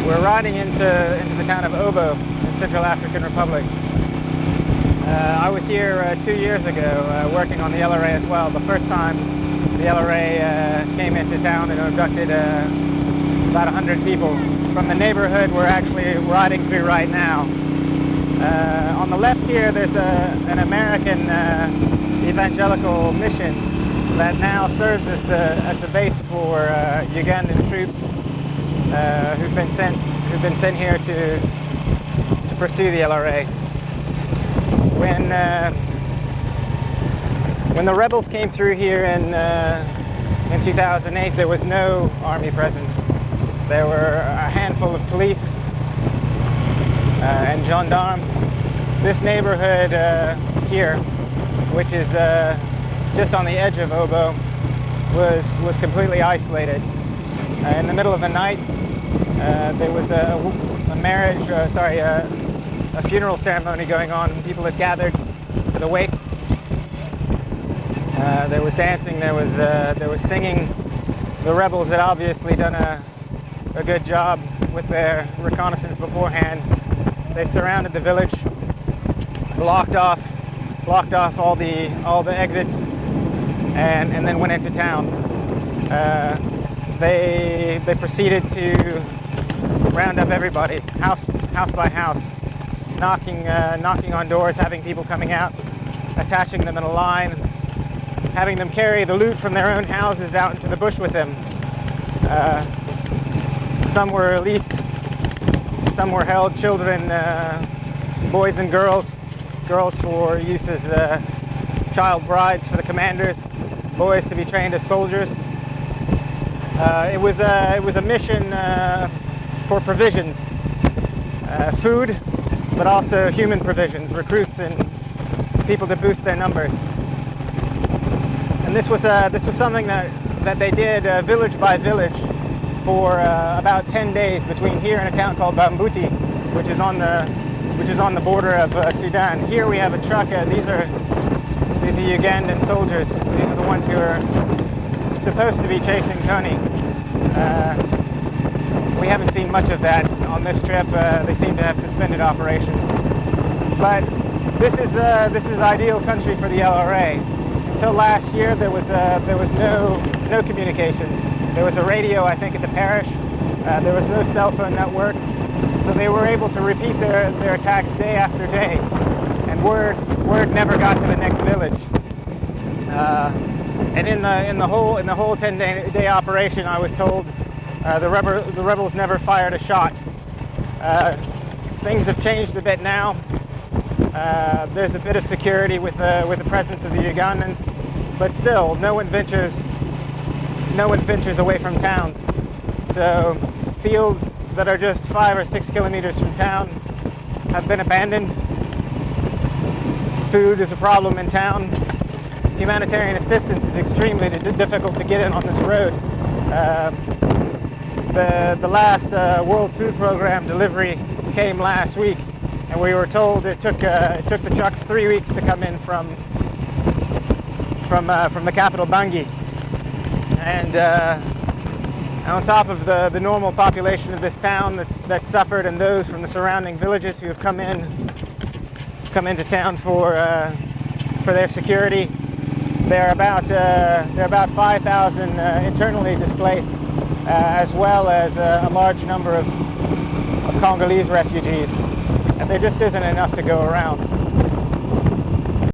We're riding into the town of Obo in Central African Republic. I was here 2 years ago working on the LRA as well. The first time the LRA came into town and abducted about 100 people from the neighborhood we're actually riding through right now. On the left here there's an American evangelical mission that now serves as the base for Ugandan troops who've been sent here to pursue the LRA. When the rebels came through here in 2008, there was no army presence. There were a handful of police and gendarmes. This neighborhood here, which is just on the edge of Obo, was completely isolated. In the middle of the night, there was a funeral ceremony going on. People had gathered for the wake. There was dancing, there was singing. The rebels had obviously done a good job with their reconnaissance beforehand. They surrounded the village, blocked off all the exits, and then went into town. They proceeded to round up everybody, house by house, knocking on doors, having people coming out, attaching them in a line, having them carry the loot from their own houses out into the bush with them. Some were released, some were held, children, boys and girls for use as child brides for the commanders, boys to be trained as soldiers. It was a mission for provisions, food, but also human provisions, recruits and people to boost their numbers. And this was something that they did village by village for about 10 days between here and a town called Bambuti, which is on the border of Sudan. Here we have a truck. These are Ugandan soldiers. These are the ones who are supposed to be chasing Kony. We haven't seen much of that on this trip. They seem to have suspended operations. But this is ideal country for the LRA. Until last year, there was no communications. There was a radio, I think, at the parish. There was no cell phone network, so they were able to repeat their attacks day after day, and word never got to the next village. And in the whole 10-day operation, I was told the rebels never fired a shot. Things have changed a bit now. There's a bit of security with the presence of the Ugandans, but still, no one ventures away from towns. So fields that are just 5 or 6 kilometers from town have been abandoned. Food is a problem in town. Humanitarian assistance is extremely difficult to get in on this road. The last World Food Program delivery came last week, and we were told it took the trucks 3 weeks to come in from the capital Bangui. And on top of the normal population of this town that's suffered, and those from the surrounding villages who have come into town for their security, there are about 5,000 internally displaced, as well as a large number of Congolese refugees, and there just isn't enough to go around.